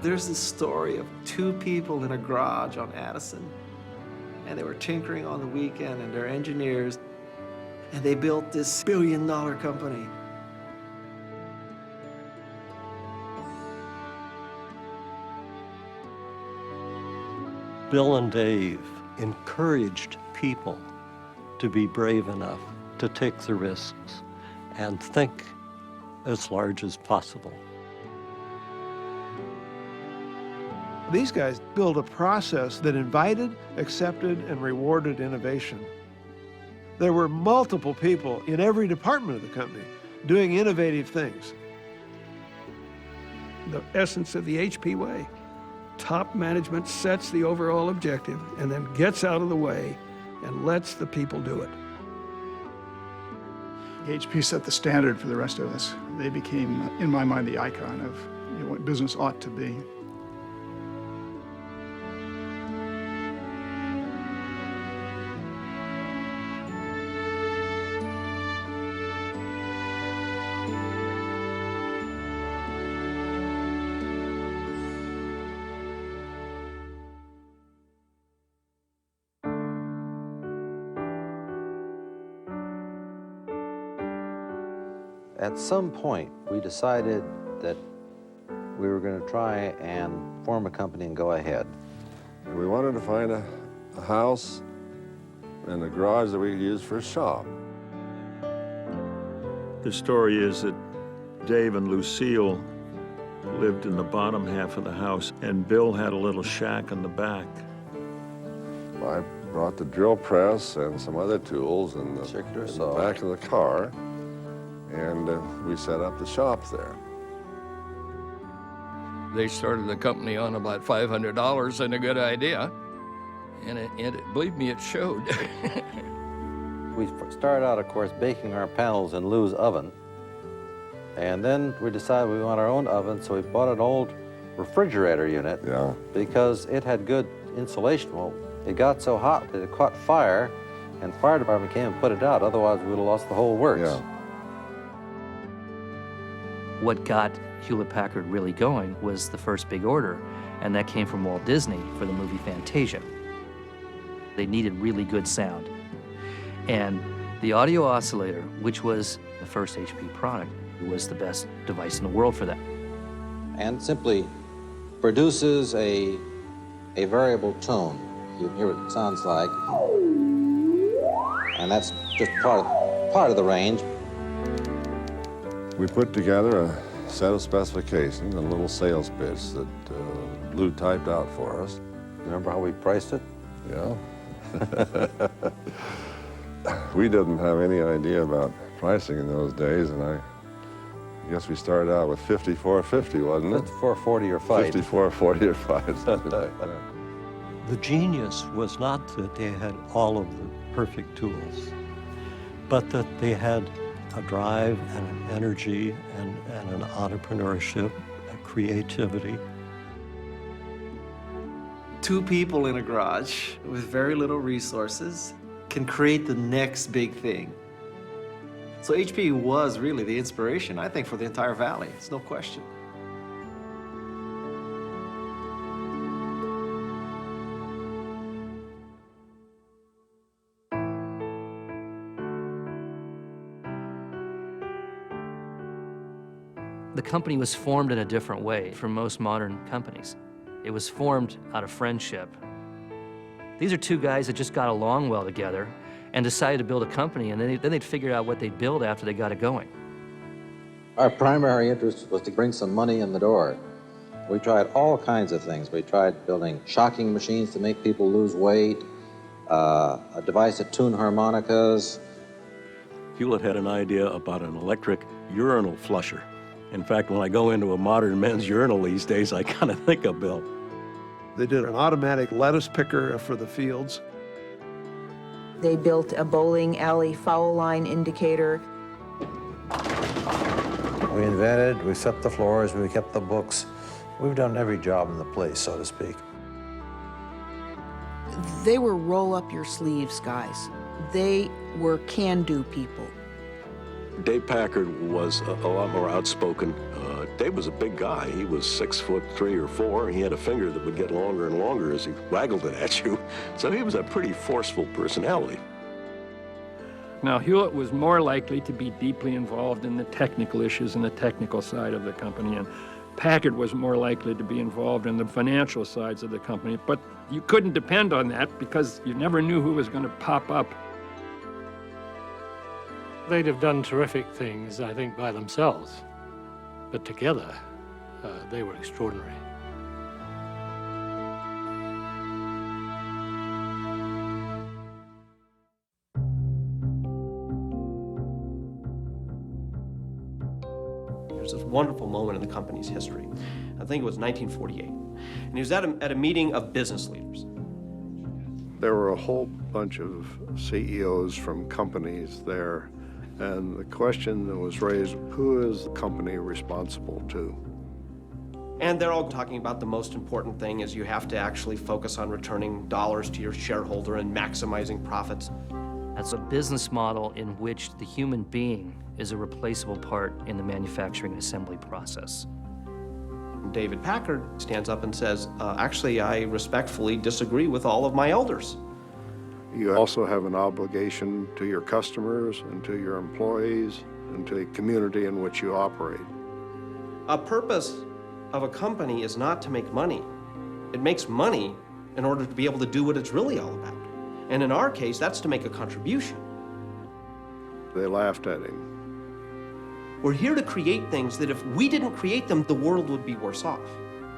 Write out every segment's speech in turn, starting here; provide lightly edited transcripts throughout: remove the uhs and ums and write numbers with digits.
There's this story of two people in a garage on Addison, and they were tinkering on the weekend, and they're engineers, and they built this billion-dollar company. Bill and Dave encouraged people to be brave enough to take the risks and think as large as possible. These guys built a process that invited, accepted, and rewarded innovation. There were multiple people in every department of the company doing innovative things. The essence of the HP way. Top management sets the overall objective and then gets out of the way and lets the people do it. HP set the standard for the rest of us. They became, in my mind, the icon of what business ought to be. At some point, we decided that we were going to try and form a company and go ahead. We wanted to find a house and a garage that we could use for a shop. The story is that Dave and Lucille lived in the bottom half of the house, and Bill had a little shack in the back. I brought the drill press and some other tools in the back of the car, and we set up the shop there. They started the company on about $500 and a good idea, and believe me, it showed. We started out, of course, baking our panels in Lou's oven, and then we decided we want our own oven, so we bought an old refrigerator unit because it had good insulation. Well, it got so hot that it caught fire, and the fire department came and put it out. Otherwise, we would have lost the whole works. Yeah. What got Hewlett-Packard really going was the first big order, and that came from Walt Disney for the movie Fantasia. They needed really good sound. And the audio oscillator, which was the first HP product, was the best device in the world for that. And simply produces a variable tone. You can hear what it sounds like. And that's just part of the range. We put together a set of specifications, a little sales pitch that Lou typed out for us. Remember how we priced it? Yeah. We didn't have any idea about pricing in those days, and I guess we started out with $54.50, wasn't it? $54.40 or $5. $54.40 or $5, something like that. The genius was not that they had all of the perfect tools, but that they had a drive and an energy and an entrepreneurship, a creativity. Two people in a garage with very little resources can create the next big thing. So HP was really the inspiration, I think, for the entire valley. It's no question. The company was formed in a different way from most modern companies. It was formed out of friendship. These are two guys that just got along well together and decided to build a company, and then they'd figure out what they'd build after they got it going. Our primary interest was to bring some money in the door. We tried all kinds of things. We tried building shocking machines to make people lose weight, a device to tune harmonicas. Hewlett had an idea about an electric urinal flusher. In fact, when I go into a modern men's urinal these days, I kind of think of Bill. They did an automatic lettuce picker for the fields. They built a bowling alley foul line indicator. We invented, we swept the floors, we kept the books. We've done every job in the place, so to speak. They were roll-up-your-sleeves guys. They were can-do people. Dave Packard was a lot more outspoken. Dave was a big guy. He was 6'3" or 4". He had a finger that would get longer and longer as he waggled it at you. So he was a pretty forceful personality. Now, Hewlett was more likely to be deeply involved in the technical issues and the technical side of the company, and Packard was more likely to be involved in the financial sides of the company. But you couldn't depend on that because you never knew who was going to pop up. They'd have done terrific things, I think, by themselves. But together, they were extraordinary. There's this wonderful moment in the company's history. I think it was 1948. And he was at a meeting of business leaders. There were a whole bunch of CEOs from companies there, and the question that was raised, who is the company responsible to? And they're all talking about the most important thing is you have to actually focus on returning dollars to your shareholder and maximizing profits. That's a business model in which the human being is a replaceable part in the manufacturing and assembly process. David Packard stands up and says, actually, I respectfully disagree with all of my elders. You also have an obligation to your customers and to your employees and to the community in which you operate. A purpose of a company is not to make money. It makes money in order to be able to do what it's really all about. And in our case, that's to make a contribution. They laughed at him. We're here to create things that if we didn't create them, the world would be worse off.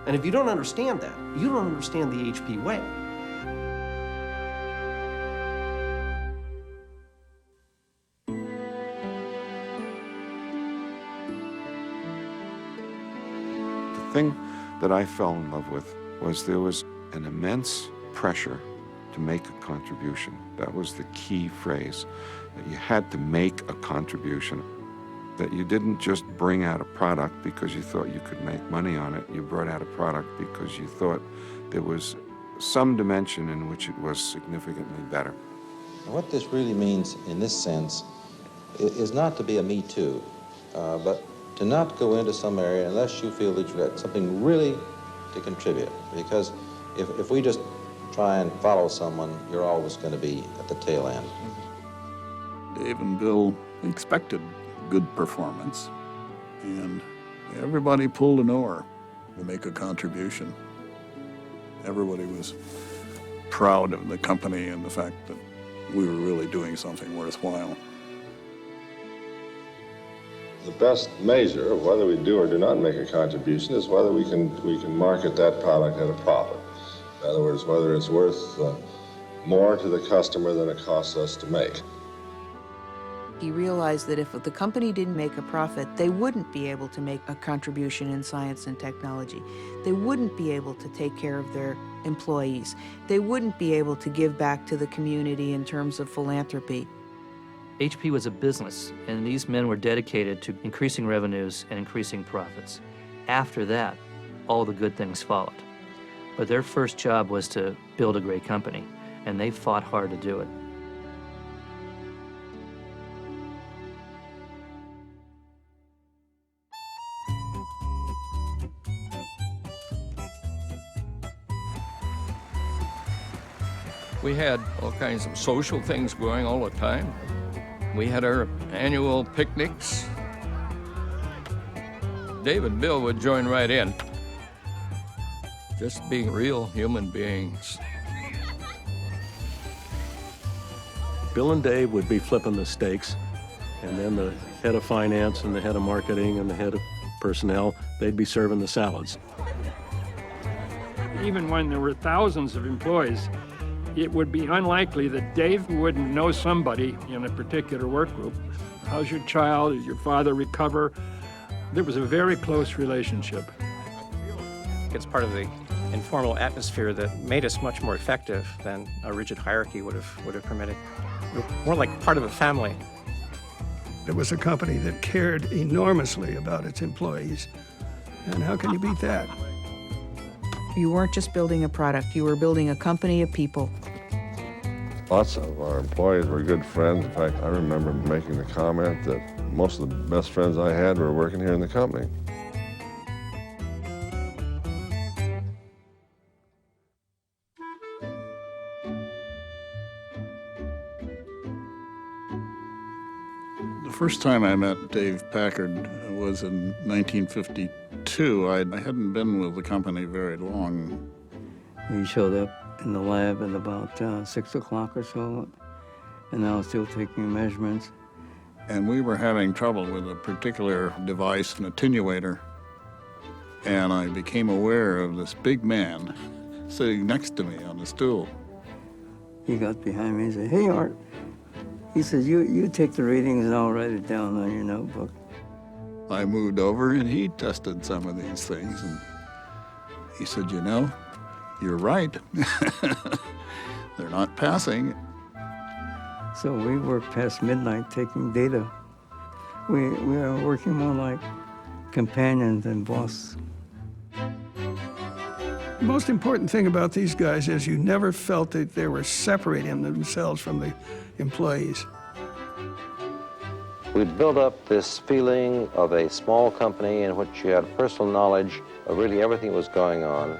And if you don't understand that, you don't understand the HP way. The thing that I fell in love with was there was an immense pressure to make a contribution. That was the key phrase, that you had to make a contribution. That you didn't just bring out a product because you thought you could make money on it. You brought out a product because you thought there was some dimension in which it was significantly better. What this really means in this sense is not to be a me too, but to not go into some area unless you feel that you've got something really to contribute. Because if we just try and follow someone, you're always going to be at the tail end. Dave and Bill expected good performance, and everybody pulled an oar to make a contribution. Everybody was proud of the company and the fact that we were really doing something worthwhile. The best measure of whether we do or do not make a contribution is whether we can market that product at a profit. In other words, whether it's worth more to the customer than it costs us to make. He realized that if the company didn't make a profit, they wouldn't be able to make a contribution in science and technology. They wouldn't be able to take care of their employees. They wouldn't be able to give back to the community in terms of philanthropy. HP was a business, and these men were dedicated to increasing revenues and increasing profits. After that, all the good things followed. But their first job was to build a great company, and they fought hard to do it. We had all kinds of social things going all the time. We had our annual picnics. Dave and Bill would join right in, just being real human beings. Bill and Dave would be flipping the steaks, and then the head of finance and the head of marketing and the head of personnel, they'd be serving the salads. Even when there were thousands of employees, it would be unlikely that Dave wouldn't know somebody in a particular work group. How's your child? Did your father recover? There was a very close relationship. It's part of the informal atmosphere that made us much more effective than a rigid hierarchy would have permitted. We're more like part of a family. It was a company that cared enormously about its employees. And how can you beat that? You weren't just building a product, you were building a company of people. Lots of our employees were good friends. In fact, I remember making the comment that most of the best friends I had were working here in the company. First time I met Dave Packard was in 1952. I hadn't been with the company very long. He showed up in the lab at about 6 o'clock or so, and I was still taking measurements. And we were having trouble with a particular device, an attenuator, and I became aware of this big man sitting next to me on the stool. He got behind me and said, "Hey, Art." He says, you take the readings and I'll write it down on your notebook. I moved over and he tested some of these things, and he said, "You know, you're right. They're not passing." So we worked past midnight taking data. We are working more like companions than bosses. The most important thing about these guys is you never felt that they were separating themselves from the employees. We built up this feeling of a small company in which you had personal knowledge of really everything that was going on.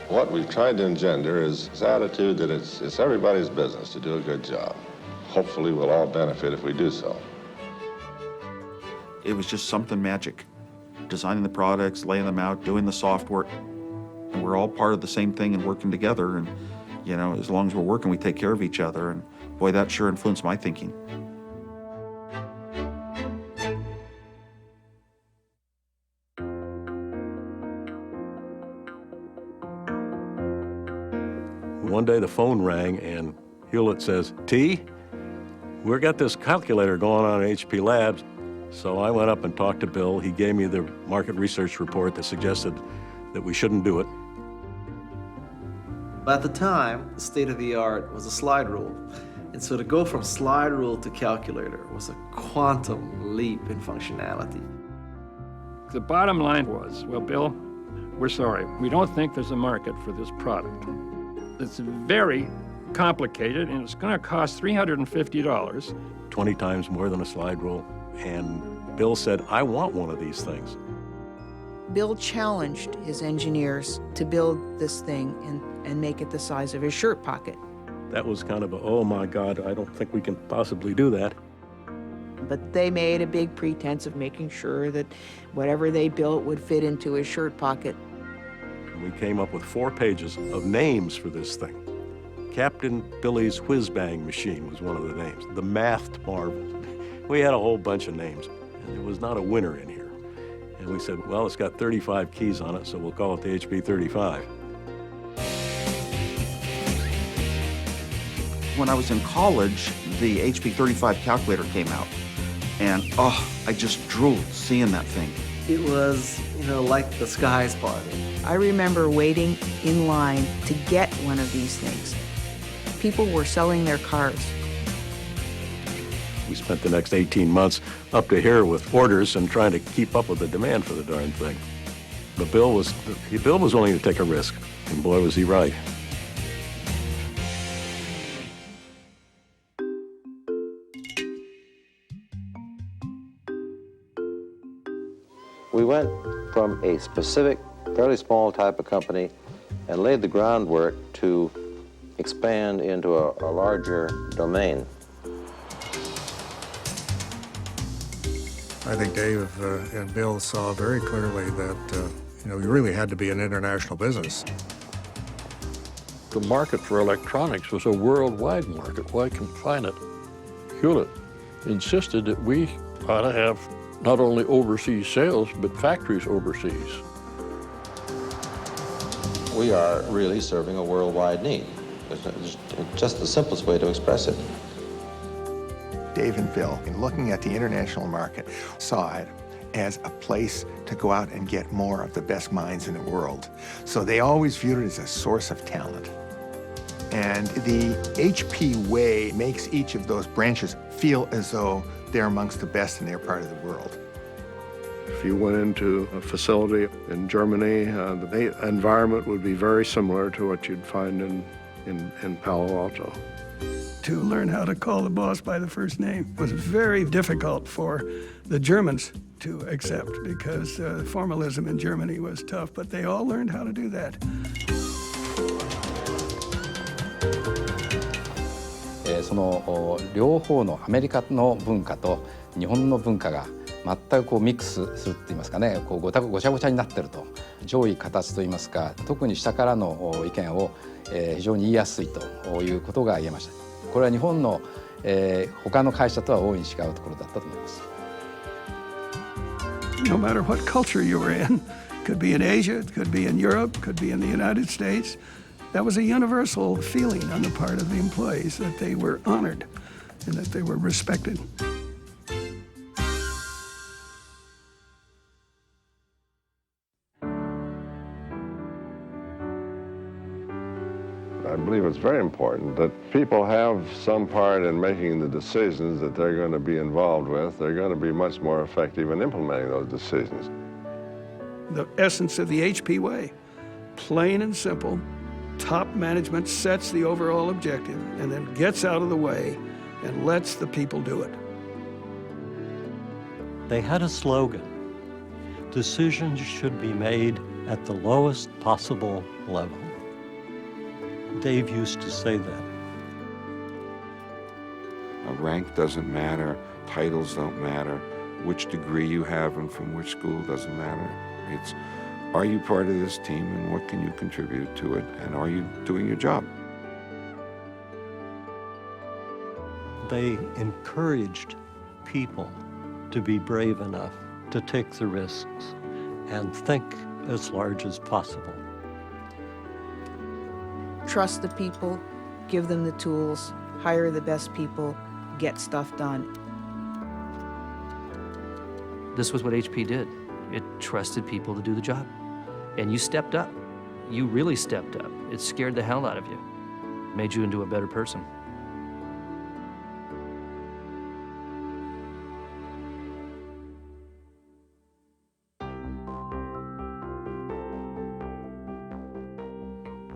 What we've tried to engender is this attitude that it's everybody's business to do a good job. Hopefully we'll all benefit if we do so. It was just something magic. Designing the products, laying them out, doing the software. And we're all part of the same thing and working together. And, you know, as long as we're working, we take care of each other. And boy, that sure influenced my thinking. One day the phone rang and Hewlett says, "T, we've got this calculator going on at HP Labs." So I went up and talked to Bill. He gave me the market research report that suggested that we shouldn't do it. At the time, the state of the art was a slide rule. And so to go from slide rule to calculator was a quantum leap in functionality. The bottom line was, well, Bill, we're sorry. We don't think there's a market for this product. It's very complicated, and it's going to cost $350. 20 times more than a slide rule. And Bill said, "I want one of these things." Bill challenged his engineers to build this thing and make it the size of his shirt pocket. That was kind of a, oh my God, I don't think we can possibly do that. But they made a big pretense of making sure that whatever they built would fit into his shirt pocket. We came up with 4 pages of names for this thing. Captain Billy's Whiz-Bang Machine was one of the names. The Mathed Marvel. We had a whole bunch of names, and there was not a winner in here. And we said, well, it's got 35 keys on it, so we'll call it the HP 35. When I was in college, the HP 35 calculator came out. And, oh, I just drooled seeing that thing. It was, like the skies parted. I remember waiting in line to get one of these things. People were selling their cars. We spent the next 18 months up to here with orders and trying to keep up with the demand for the darn thing. But Bill was willing to take a risk, and boy, was he right. We went from a specific, fairly small type of company and laid the groundwork to expand into a larger domain. I think Dave and Bill saw very clearly that, we really had to be an international business. The market for electronics was a worldwide market. Why confine it? Hewlett insisted that we ought to have not only overseas sales, but factories overseas. We are really serving a worldwide need. It's just the simplest way to express it. Dave and Bill, in looking at the international market, saw it as a place to go out and get more of the best minds in the world. So they always viewed it as a source of talent. And the HP way makes each of those branches feel as though they're amongst the best in their part of the world. If you went into a facility in Germany, the environment would be very similar to what you'd find in Palo Alto. To learn how to call the boss by the first name was very difficult for the Germans to accept because formalism in Germany was tough, but they all learned how to do that. その両方のアメリカの文化と日本の文化が全くこうミックスするって言いますかね、こうごちゃごちゃになってると、上位形といいますか、特に下からの意見を非常に言いやすいということが言えました。これは日本の他の会社とは大いに違うところだったと思います。No matter what culture you were in, could be in Asia, it could be in Europe, could be in the United States, that was a universal feeling on the part of the employees that they were honored and that they were respected. I believe it's very important that people have some part in making the decisions that they're going to be involved with. They're going to be much more effective in implementing those decisions. The essence of the HP way, plain and simple, top management sets the overall objective and then gets out of the way and lets the people do it. They had a slogan: decisions should be made at the lowest possible level. Dave used to say that. A rank doesn't matter, titles don't matter, which degree you have and from which school doesn't matter. It's, are you part of this team and what can you contribute to it, and are you doing your job? They encouraged people to be brave enough to take the risks and think as large as possible. Trust the people, give them the tools, hire the best people, get stuff done. This was what HP did. It trusted people to do the job. And you stepped up. You really stepped up. It scared the hell out of you. Made you into a better person.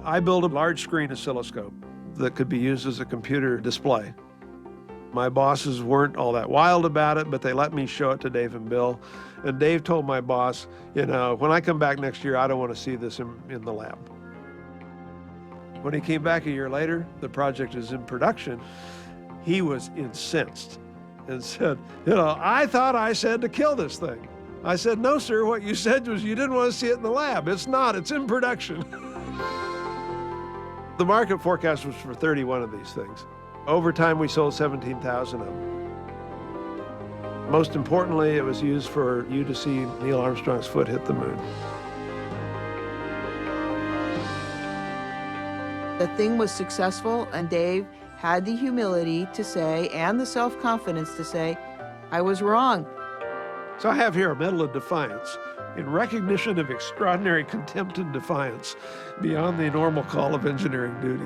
I built a large screen oscilloscope that could be used as a computer display. My bosses weren't all that wild about it, but they let me show it to Dave and Bill. And Dave told my boss, you know, when I come back next year, I don't want to see this in the lab. When he came back a year later, the project is in production. He was incensed and said, you know, I thought I said to kill this thing. I said, no, sir, what you said was you didn't want to see it in the lab. It's not, it's in production. The market forecast was for 31 of these things. Over time, we sold 17,000 of them. Most importantly, it was used for you to see Neil Armstrong's foot hit the moon. The thing was successful, and Dave had the humility to say, and the self-confidence to say, I was wrong. So I have here a Medal of Defiance in recognition of extraordinary contempt and defiance beyond the normal call of engineering duty.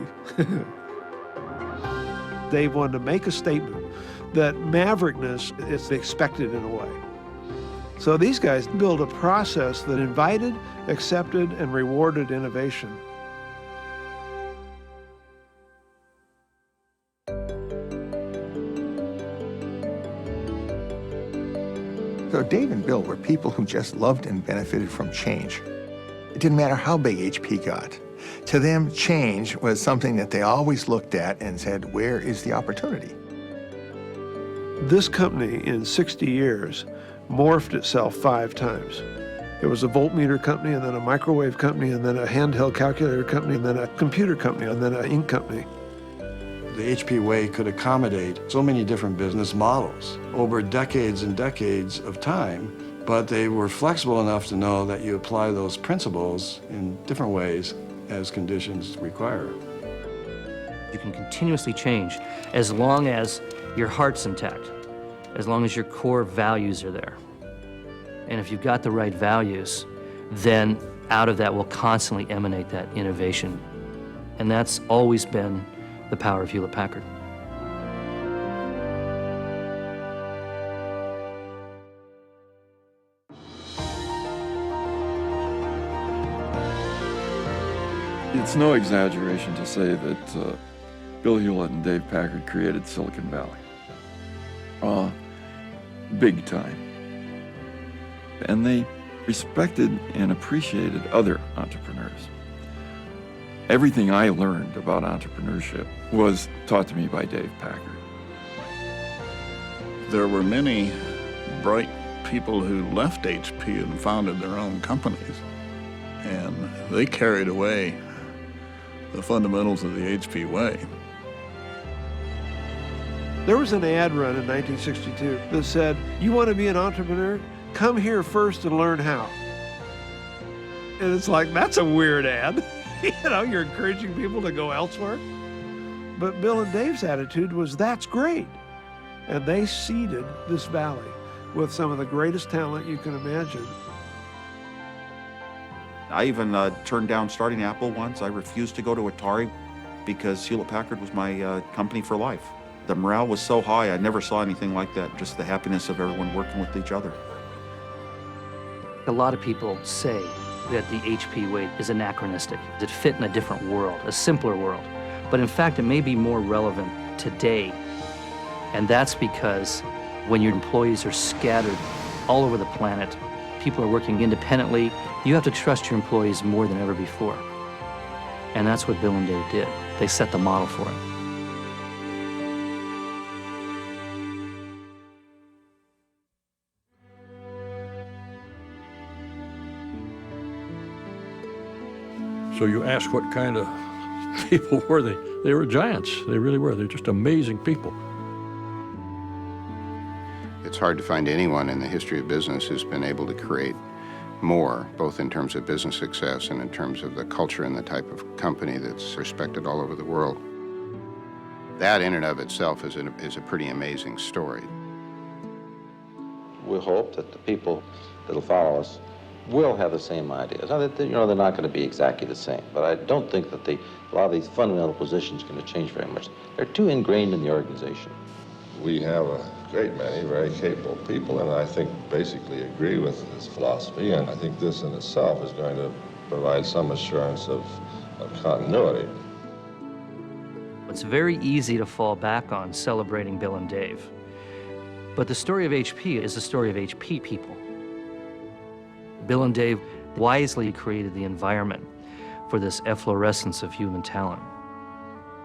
Dave wanted to make a statement that maverickness is expected in a way. So these guys built a process that invited, accepted, and rewarded innovation. So Dave and Bill were people who just loved and benefited from change. It didn't matter how big HP got. To them, change was something that they always looked at and said, where is the opportunity? This company, in 60 years, morphed itself 5 times. It was a voltmeter company, and then a microwave company, and then a handheld calculator company, and then a computer company, and then an ink company. The HP way could accommodate so many different business models over decades and decades of time, but they were flexible enough to know that you apply those principles in different ways as conditions require. You can continuously change as long as your heart's intact, as long as your core values are there. And if you've got the right values, then out of that will constantly emanate that innovation. And that's always been the power of Hewlett-Packard. It's no exaggeration to say that Bill Hewlett and Dave Packard created Silicon Valley. Big time. And they respected and appreciated other entrepreneurs. Everything I learned about entrepreneurship was taught to me by Dave Packard. There were many bright people who left HP and founded their own companies, and they carried away the fundamentals of the HP way. There was an ad run in 1962 that said, "You want to be an entrepreneur? Come here first and learn how." And it's like, that's a weird ad. You know, you're encouraging people to go elsewhere. But Bill and Dave's attitude was, that's great. And they seeded this valley with some of the greatest talent you can imagine. I even turned down starting Apple once. I refused to go to Atari because Hewlett-Packard was my company for life. The morale was so high, I never saw anything like that, just the happiness of everyone working with each other. A lot of people say that the HP way is anachronistic. It fit in a different world, a simpler world. But in fact, it may be more relevant today. And that's because when your employees are scattered all over the planet, people are working independently, you have to trust your employees more than ever before. And that's what Bill and Dave did. They set the model for it. So you ask what kind of people were they? They were giants. They really were. They're just amazing people. It's hard to find anyone in the history of business who's been able to create more, both in terms of business success and in terms of the culture and the type of company that's respected all over the world. That in and of itself is a pretty amazing story. We hope that the people that'll follow us will have the same ideas. Now, they're not going to be exactly the same, but I don't think that a lot of these fundamental positions are going to change very much. They're too ingrained in the organization. We have a great many very capable people, and I think basically agree with his philosophy, and I think this in itself is going to provide some assurance of continuity. It's very easy to fall back on celebrating Bill and Dave. But the story of HP is the story of HP people. Bill and Dave wisely created the environment for this efflorescence of human talent.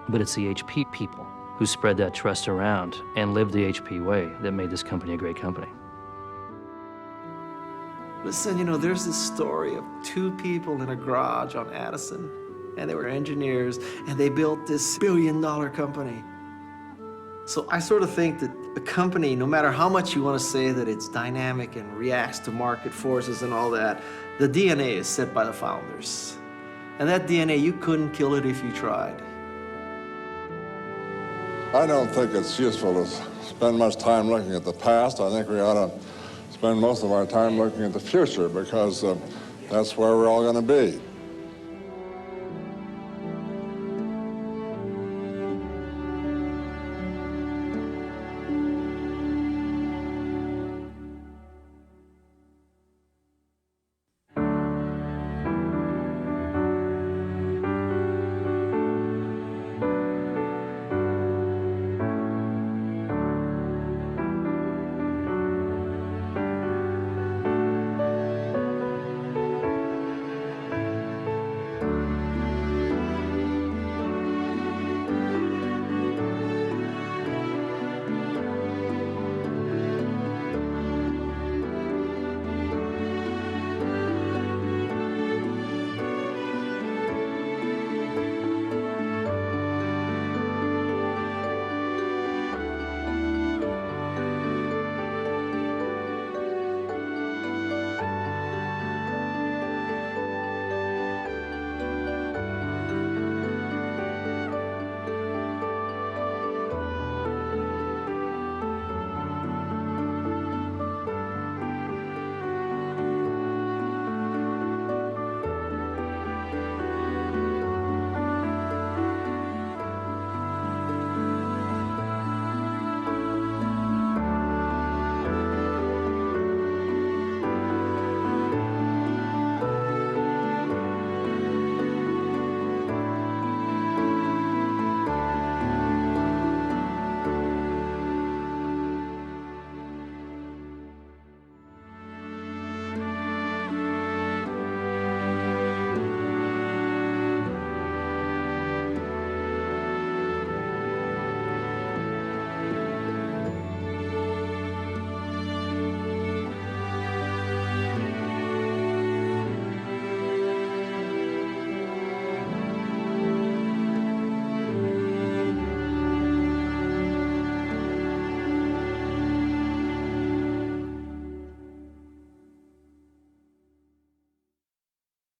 But it's the HP people who spread that trust around and lived the HP way that made this company a great company. Listen, there's this story of two people in a garage on Addison, and they were engineers, and they built this billion-dollar company. So I sort of think that a company, no matter how much you want to say that it's dynamic and reacts to market forces and all that, the DNA is set by the founders. And that DNA, you couldn't kill it if you tried. I don't think it's useful to spend much time looking at the past. I think we ought to spend most of our time looking at the future, because that's where we're all going to be.